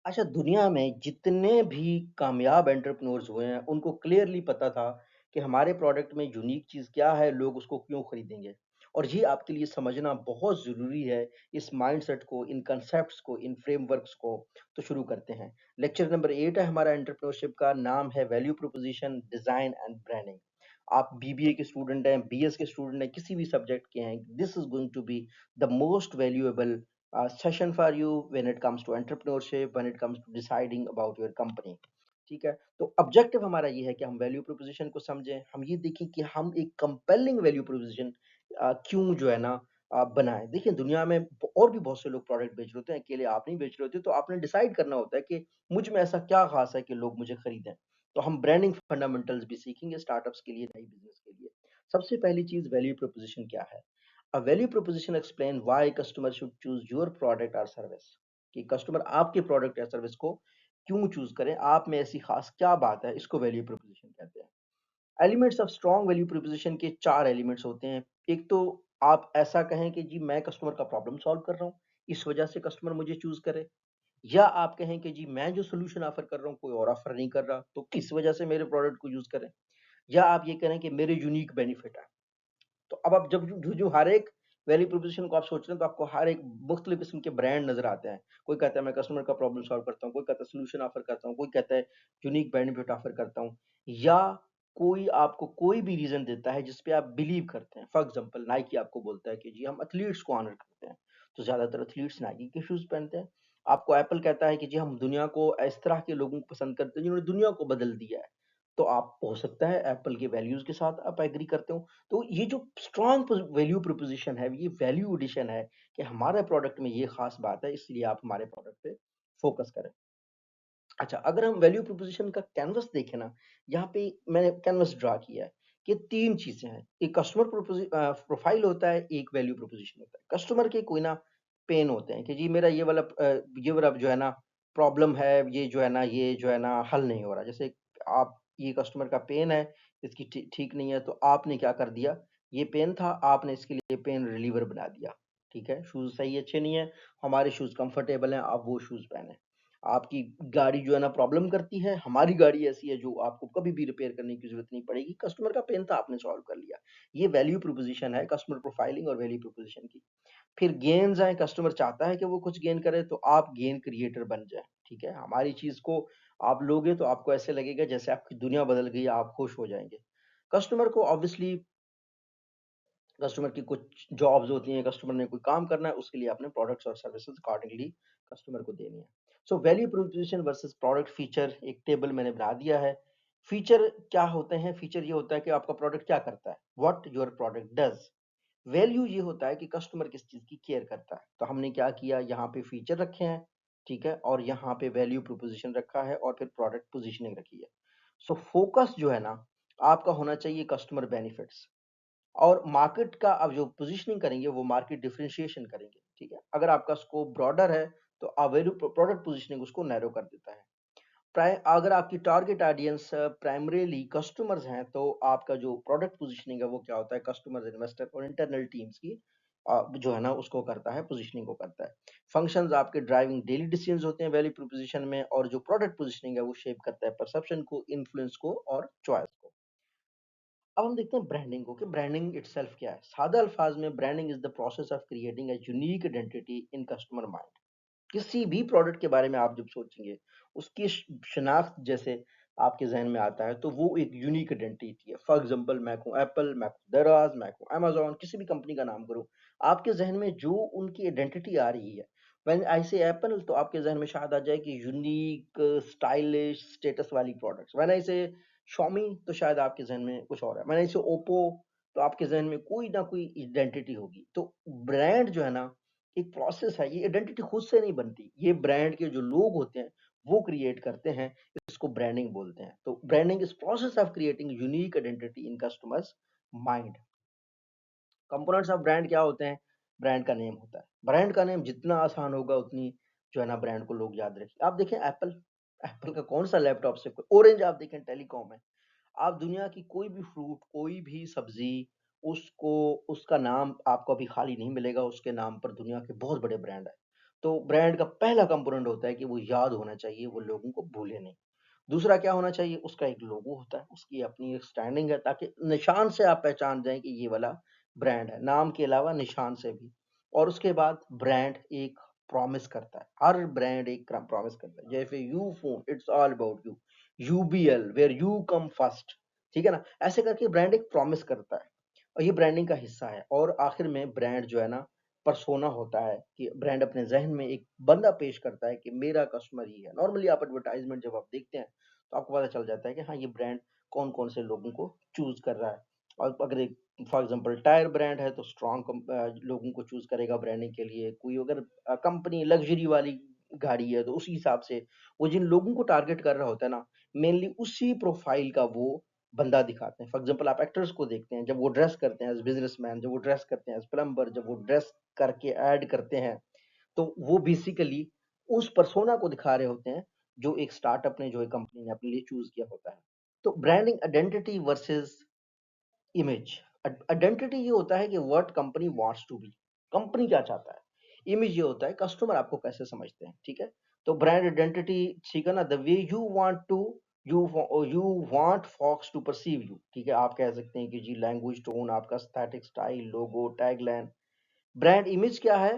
अच्छा, दुनिया में जितने भी कामयाब एंटरप्रेन्योर्स हुए हैं, उनको क्लियरली पता था कि हमारे प्रोडक्ट में यूनिक चीज़ क्या है, लोग उसको क्यों खरीदेंगे। और ये आपके लिए समझना बहुत ज़रूरी है, इस माइंडसेट को, इन कांसेप्ट्स को, इन फ्रेमवर्क्स को। तो शुरू करते हैं। लेक्चर नंबर 8 है हमारा एंटरप्रेन्योरशिप का, नाम है value proposition, design and branding. आप बीबीए के स्टूडेंट हैं, बीएस के स्टूडेंट हैं, किसी भी सब्जेक्ट के हैं, this is going to be the most valuable session for you when it comes to entrepreneurship, when it comes to deciding about your company। ठीक है, तो ऑब्जेक्टिव हमारा ये है कि हम वैल्यू प्रोपोजिशन को समझें, हम ये देखें कि हम एक कंपेलिंग वैल्यू प्रोपोजिशन क्यों जो है ना बनाएं। देखिए, दुनिया में और भी बहुत से लोग प्रोडक्ट बेच रहे होते हैं, अकेले आप नहीं बेच रहे होते, तो आपने डिसाइड करना होता है कि मुझ में ऐसा क्या खास है कि लोग मुझे खरीदें। तो हम ब्रांडिंग फंडामेंटल्स भी सीखेंगे स्टार्टअप्स के लिए, नई बिजनेस के लिए। सबसे पहली चीज, वैल्यू प्रोपोजिशन क्या है। A value proposition explain why customer should choose your product or service। कि कस्टमर आपके प्रोडक्ट या सर्विस को क्यों चूज करें, आप में ऐसी खास क्या बात है, इसको वैल्यू प्रोपोजिशन कहते हैं। Elements of strong value proposition के 4 एलिमेंट्स होते हैं। एक तो आप ऐसा कहें कि जी मैं कस्टमर का प्रॉब्लम सॉल्व कर रहा हूँ, इस वजह से कस्टमर मुझे चूज करे। या आप कहें कि जी मैं जो सोल्यूशन ऑफर कर रहा हूँ कोई और ऑफर नहीं कर रहा, तो किस वजह से मेरे प्रोडक्ट को यूज करें। या आप ये करें कि मेरे यूनिक बेनिफिट है। तो अब आप जब जो हर एक वैल्यू प्रोपोज़िशन को आप सोच रहे हैं, तो आपको हर एक मुख्तलिफ किस्म के ब्रांड नज़र आते हैं। कोई कहता है मैं कस्टमर का प्रॉब्लम सॉल्व करता हूँ, कोई कहता है सॉल्यूशन ऑफर करता हूँ, कोई कहता है यूनिक बेनिफिट ऑफर करता हूँ। या कोई आपको कोई भी रीज़न देता है जिस पे आप बिलीव करते हैं। फॉर एग्ज़ाम्पल नाइकी आपको बोलता है कि जी हम एथलीट्स को ऑनर करते हैं, तो ज़्यादातर एथलीट्स नाइकी के शूज़ पहनते हैं। आपको एप्पल कहता है कि जी हम दुनिया को इस तरह के लोगों को पसंद करते हैं जिन्होंने दुनिया को बदल दिया है। तो आप हो सकता है एप्पल के वैल्यूज़ के साथ आप एग्री करते हो। तो ये जो स्ट्रॉन्ग वैल्यू प्रोपोजिशन है, ये वैल्यू एडिशन है कि हमारे प्रोडक्ट में ये खास बात है, इसलिए आप हमारे प्रोडक्ट पे फोकस करें। अच्छा, अगर हम वैल्यू प्रोपोजिशन का कैनवस देखें ना, यहाँ पे मैंने कैनवस ड्रा किया है कि तीन चीजें हैं। एक कस्टमर प्रोफाइल होता है, एक वैल्यू प्रोपोजिशन होता है। कस्टमर के कोई ना पेन होते हैं कि जी मेरा ये वाला जो है ना प्रॉब्लम है, ये जो है ना हल नहीं हो रहा। जैसे आप, ये कस्टमर का पेन है, इसकी ठीक नहीं है, तो आपने क्या कर दिया, ये पेन था, आपने इसके लिए पेन रिलीवर बना दिया। ठीक है, शूज सही अच्छे नहीं है, हमारे शूज कंफर्टेबल हैं, आप वो शूज पहने। आपकी गाड़ी जो है ना प्रॉब्लम करती है, हमारी गाड़ी ऐसी है जो आपको कभी भी रिपेयर करने की ज़रूरत नहीं पड़ेगी। कस्टमर का पेन था, आपने सॉल्व कर लिया। ये वैल्यू प्रोपोज़िशन है, कस्टमर प्रोफाइलिंग और वैल्यू प्रोपोज़िशन की। फिर गेन्स आएँ, कस्टमर चाहता है कि वो कुछ गेन करे, तो आप गेन क्रिएटर बन जाएँ, ठीक है? हमारी चीज़ को आप लोगे तो आपको ऐसे लगेगा जैसे आपकी दुनिया बदल गई है, आप खुश हो जाएँगे। कस्टमर को ऑब्वियसली, कस्टमर की कुछ जॉब्स होती हैं, कस्टमर ने कोई काम करना है, उसके लिए आपने प्रोडक्ट्स और सर्विसेज़ अकॉर्डिंगली कस्टमर को देनी है। So value proposition versus product feature, एक टेबल मैंने बना दिया है। फीचर क्या होते हैं? फीचर ये होता है कि आपका प्रोडक्ट क्या करता है, what your product does. Value ये होता है कि कस्टमर किस चीज़ की केयर करता है। तो हमने क्या किया, यहाँ पे फीचर रखे हैं, ठीक है? और यहाँ पे वैल्यू प्रोपोज़िशन रखा है और फिर प्रोडक्ट पोज़ीशनिंग रखी है। सो फोकस जो है ना, आपका होना चाहिए कस्टमर बेनिफिट्स। और मार्केट का आप जो पोजीशनिंग करेंगे वो मार्केट डिफरेंशिएशन करेंगे, ठीक है? अगर आपका स्कोप ब्रॉडर है तो वैल्यू प्रोडक्ट पोजीशनिंग उसको नैरो कर देता है। प्राइ अगर आपकी टारगेट ऑडियंस प्राइमरीली कस्टमर्स हैं, तो आपका जो प्रोडक्ट पोजीशनिंग है वो क्या होता है, कस्टमर्स, इन्वेस्टर और इंटरनल टीम्स की जो है ना उसको करता है, पोजीशनिंग को करता है। फंक्शंस आपके ड्राइविंग डेली डिसीजंस होते हैं वैल्यू प्रोपोजिशन में, और जो प्रोडक्ट पोजीशनिंग है वो शेप करता है परसेप्शन को, इन्फ्लुएंस को और चॉइस को। अब हम देखते हैं ब्रांडिंग को कि ब्रांडिंग इटसेल्फ क्या है। सादा अल्फाज में branding is the process of creating a unique identity in customer mind. किसी भी प्रोडक्ट के बारे में आप जब सोचेंगे, उसकी शनाख्त जैसे आपके जहन में आता है, तो वो एक यूनिक आइडेंटिटी है। फॉर एग्जांपल मैं कहूँ एप्पल, मैं कहूँ दराज, मैं कहूँ अमेजोन, किसी भी कंपनी का नाम करूँ, आपके जहन में जो उनकी आइडेंटिटी आ रही है, व्हेन आई से एप्पल, तो आपके जहन में शायद आ जाए कि यूनिक, स्टाइलिश, स्टेटस वाली प्रोडक्ट्स। व्हेन आई से Xiaomi, तो शायद आपके ज़हन में कुछ और है। मैंने इसे ओप्पो, तो आपके ज़हन में कोई ना कोई आइडेंटिटी होगी। तो ब्रांड जो है ना, एक प्रोसेस है, ये आइडेंटिटी खुद से नहीं बनती। ये ब्रांड के जो लोग होते हैं, वो क्रिएट करते हैं, इसको ब्रांडिंग बोलते हैं। तो branding is process of creating unique identity in customers mind. Components of brand क्या होते हैं? ब्रांड का नेम होता है। ब्रांड का नेम जितना आसान होगा, उतनी जो है ना ब्रांड को लोग याद रखें। आप देखें एप्पल, एप्पल का कौन-सा लैपटॉप से ऑरेंज, आप देखें टेलीकॉम है। आप दुनिया की कोई भी फ्रूट, कोई भी सब्ज़ी, उसको उसका नाम आपको अभी खाली नहीं मिलेगा, उसके नाम पर दुनिया के बहुत बड़े ब्रांड हैं। तो ब्रांड का पहला कंपोनेंट होता है कि वो याद होना चाहिए, वो लोगों को भूले नहीं। दूसरा क्या होना चाहिए, उसका एक लोगो होता है, उसकी अपनी एक स्टैंडिंग है ताकि निशान से आप पहचान जाएँ कि ये वाला ब्रांड है, नाम के अलावा निशान से भी। और उसके बाद ब्रांड एक प्रॉमिस करता है, हर ब्रांड एक प्रॉमिस करता है, जैसे Ufone it's all about you, UBL where you come first, ठीक है ना? ऐसे करके ब्रांड एक प्रॉमिस करता है और ये ब्रांडिंग का हिस्सा है। और आखिर में ब्रांड जो है ना, पर्सोना होता है कि ब्रांड अपने ज़हन में एक बंदा पेश करता है कि मेरा कस्टमर ही है। नॉर्मली आप एडवर्टाइज़मेंट जब आप देखते हैं तो आपको पता चल जाता है कि हाँ, ये ब्रांड कौन-कौन से लोगों को चूज़ कर रहा है। और अगर एक फॉर एग्ज़ाम्पल टायर ब्रांड है तो स्ट्रॉन्ग लोगों को चूज़ करेगा ब्रांडिंग के लिए। कोई अगर कंपनी लग्ज़री वाली गाड़ी है तो उसी हिसाब से वो जिन लोगों को टारगेट कर रहा होता है ना, मेनली उसी प्रोफ़ाइल का वो बंदा दिखाते हैं। फॉर एग्ज़ाम्पल आप एक्टर्स को देखते हैं, जब वो ड्रेस करते हैं एज़ बिज़नेसमैन, जब वो ड्रेस करते हैं एज़ प्लम्बर, जब वो ड्रेस करके ऐड करते हैं, तो वो बेसिकली उस पर्सोना को दिखा रहे होते हैं, जो एक स्टार्टअप ने, जो एक कंपनी ने अपने लिए चूज़ किया होता है। तो branding identity versus image. Identity ये होता है कि what company wants to be, company क्या चाहता है। इमेज ये होता है कस्टमर आपको कैसे समझते हैं, ठीक है? तो ब्रांड आइडेंटिटी, ठीक है ना, the way you want to you want folks to perceive you, ठीक है? आप कह सकते हैं कि जी लैंग्वेज, टोन, आपका aesthetic style, logo, tagline. Brand image क्या है?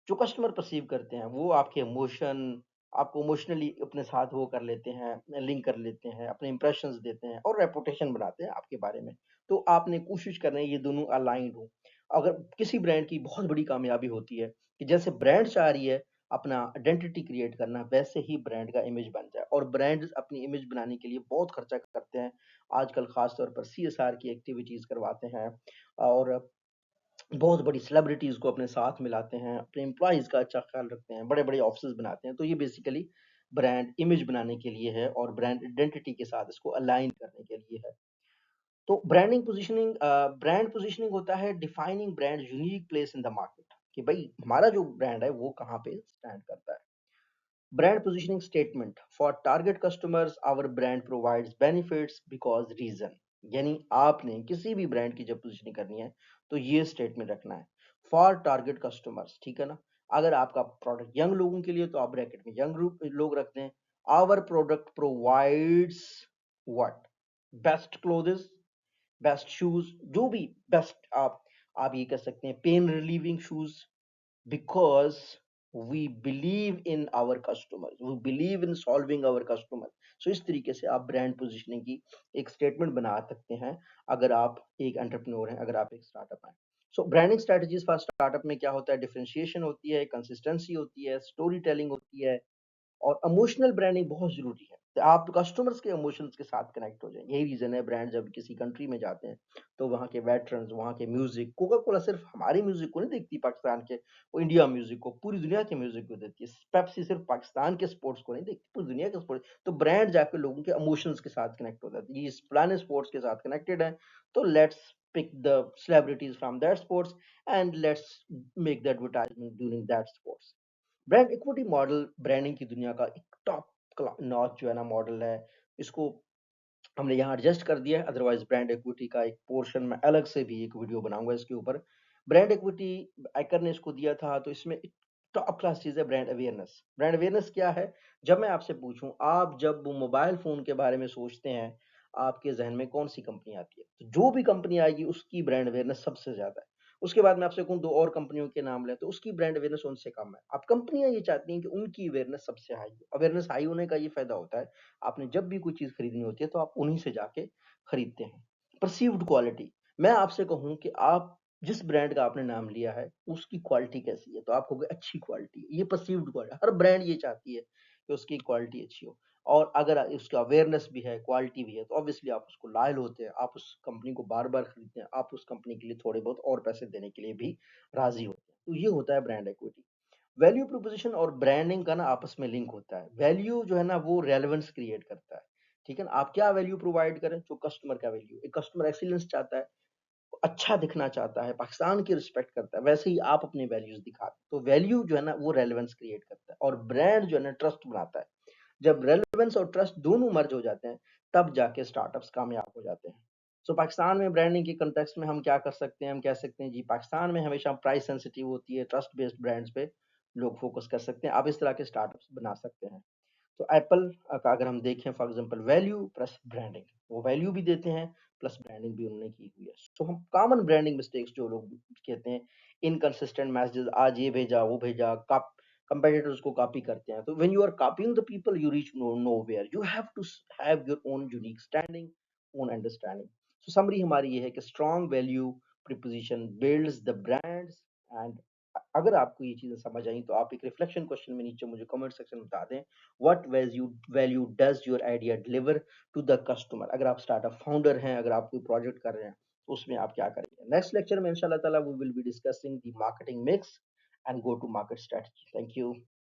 जो कस्टमर पर्सीव करते हैं, वो आपके इमोशन, आपको इमोशनली अपने साथ वो कर लेते हैं, लिंक कर लेते हैं, अपने इंप्रेशंस देते हैं और रेपुटेशन बनाते हैं आपके बारे में। तो आपने कोशिश करना है ये दोनों अलाइन्ड हो। अगर किसी ब्रांड की बहुत बड़ी कामयाबी होती है कि जैसे ब्रांड चाह रही है अपना आइडेंटिटी क्रिएट करना, वैसे ही ब्रांड का इमेज बन जाए। और ब्रांड्स अपनी इमेज बनाने के लिए बहुत खर्चा करते हैं। आजकल खास तौर पर सीएसआर की एक्टिविटीज़ करवाते हैं और बहुत बड़ी सेलिब्रिटीज़ को अपने साथ मिलाते हैं, अपने एम्प्लॉइज़ का अच्छा ख़्याल रखते हैं, बड़े-बड़े ऑफ़िसेज़ बनाते हैं। तो ये बेसिकली ब्रांड इमेज बनाने के लिए है और ब्रांड आइडेंटिटी के साथ इसको अलाइन करने के लिए है। तो ब्रांड पोज़ीशनिंग होता है defining brand unique place in the market, कि भई हमारा जो ब्रांड है वो कहाँ पे स्टैंड करता है। Brand positioning statement for target customers, our brand provides benefits because reason। यानी आपने किसी भी ब्रांड की जब पोजीशनिंग करनी है तो ये स्टेटमेंट रखना है फॉर टारगेट कस्टमर्स, ठीक है ना? अगर आपका प्रोडक्ट यंग लोगों के लिए तो आप ब्रैकेट में यंग ग्रुप लोग रखते हैं। Our product provides what, best clothes, best shoes, जो भी बेस्ट आप ये कह सकते हैं pain relieving shoes, because we believe in our customers, we believe in solving our customers। So इस तरीके से आप ब्रांड पोजीशनिंग की एक स्टेटमेंट बना सकते हैं अगर आप एक एंटरप्रेन्योर हैं, अगर आप एक स्टार्टअप हैं। सो ब्रांडिंग स्ट्रेटजीज फॉर स्टार्टअप में क्या होता है, डिफरेंशिएशन होती है, कंसिस्टेंसी होती है, स्टोरी टेलिंग होती है और इमोशनल ब्रांडिंग बहुत ज़रूरी है। तो आप कस्टमर्स के इमोशंस के साथ कनेक्ट हो जाएँ। यही रीज़न है ब्रांड जब किसी कंट्री में जाते हैं, तो वहाँ के वेटरन्स, वहाँ के म्यूज़िक, कोका कोला सिर्फ़ हमारे म्यूज़िक को नहीं देखती पाकिस्तान के, वो इंडिया म्यूज़िक को, पूरी दुनिया के म्यूज़िक को देखती है। पेप्सी सिर्फ़ पाकिस्तान के स्पोर्ट्स को नहीं देखती, पूरी दुनिया के स्पोर्ट्स। तो ब्रांड जाके लोगों के इमोशंस के साथ कनेक्ट हो जाती है। ये इस फलाने स्पोर्ट्स के साथ कनेक्टेड है, तो let's pick the celebrities from that sports and let's make the advertisement during that sports. Brand equity model branding की दुनिया का एक टॉप नॉच जो है ना मॉडल है। इसको हमने यहाँ एडजस्ट कर दिया है, अदरवाइज ब्रांड इक्विटी का एक पोर्शन मैं अलग से भी एक वीडियो बनाऊंगा इसके ऊपर। ब्रांड इक्विटी आइकर ने इसको दिया था, तो इसमें एक टॉप क्लास चीज़ है ब्रांड अवेयरनेस। ब्रांड अवेयरनेस क्या है? जब मैं आपसे पूछूं, आप जब मोबाइल फोन के बारे में सोचते हैं, आपके जहन में कौन सी कंपनी आती है? तो जो भी कंपनी आएगी उसकी ब्रांड अवेयरनेस सबसे ज्यादा है। उसके बाद मैं आपसे कहूँ दो और कंपनियों के नाम लें, तो उसकी ब्रांड अवेयरनेस उनसे कम है। अब कंपनियां ये चाहती हैं कि उनकी अवेयरनेस सबसे हाई हो। अवेयरनेस हाई होने का ये फायदा होता है, आपने जब भी कोई चीज़ खरीदनी होती है तो आप उन्हीं से जाके खरीदते हैं। परसीव्ड क्वालिटी, मैं आपसे कहूँ कि आप जिस ब्रांड का आपने नाम लिया है, उसकी क्वालिटी कैसी है? तो आप कहोगे अच्छी क्वालिटी है। ये परसीव्ड क्वालिटी, हर ब्रांड ये चाहती है कि उसकी क्वालिटी अच्छी हो। और अगर उसका अवेयरनेस भी है, क्वालिटी भी है, तो ऑब्वियसली आप उसको लॉयल होते हैं, आप उस कंपनी को बार-बार खरीदते हैं, आप उस कंपनी के लिए थोड़े बहुत और पैसे देने के लिए भी राज़ी होते हैं। तो ये होता है ब्रांड इक्विटी। वैल्यू प्रोपोज़िशन और ब्रांडिंग का ना आपस में लिंक होता है। वैल्यू जो है ना वो रेलेवेंस क्रिएट करता है, ठीक है ना? आप क्या वैल्यू प्रोवाइड करें, जो कस्टमर का वैल्यू, एक कस्टमर एक्सीलेंस चाहता है, अच्छा दिखना चाहता है, पाकिस्तान की रिस्पेक्ट करता है, वैसे ही आप अपने वैल्यूज़ दिखाते हैं। तो वैल्यू जो है ना वो रेलेवेंस क्रिएट करता है और ब्रांड जो है ना ट्रस्ट बनाता है। जब रेलेवेंस और ट्रस्ट दोनों मर्ज हो जाते हैं, तब जाके स्टार्टअप्स कामयाब हो जाते हैं। सो पाकिस्तान में ब्रांडिंग के कॉन्टेक्स्ट में हम क्या कर सकते हैं? हम कह सकते हैं जी पाकिस्तान में हमेशा प्राइस सेंसिटिव होती है ट्रस्ट बेस्ड ब्रांड्स पे। लोग फ़ोकस कर सकते हैं। आप इस तरह के स्टार्टअप्स बना सकते हैं। तो एप्पल का अगर हम देखें for example value plus branding, वो वैल्यू भी देते हैं प्लस ब्रांडिंग भी उन्होंने की हुई है। सो हम कॉमन ब्रांडिंग मिस्टेक्स जो लोग कहते हैं, इनकंसिस्टेंट मैसेजेस, आज ये भेजा वो भेजा, कंपेटिटर्स को कॉपी करते हैं। तो when you are copying the people you reach nowhere, you have to have your own unique standing, own understanding. So summary हमारी ये है कि strong value proposition builds the brands. And अगर आपको ये चीजें समझ आई तो आप एक रिफ्लेक्शन क्वेश्चन में नीचे मुझे कमेंट सेक्शन में बता दें, what value does your idea deliver to the customer. अगर आप स्टार्टअप फाउंडर हैं, अगर आप कोई प्रोजेक्ट कर रहे हैं तो उसमें आप क्या करेंगे। नेक्स्ट लेक्चर में इंशाल्लाह ताला we will be discussing the marketing mix and go to market strategy. Thank you.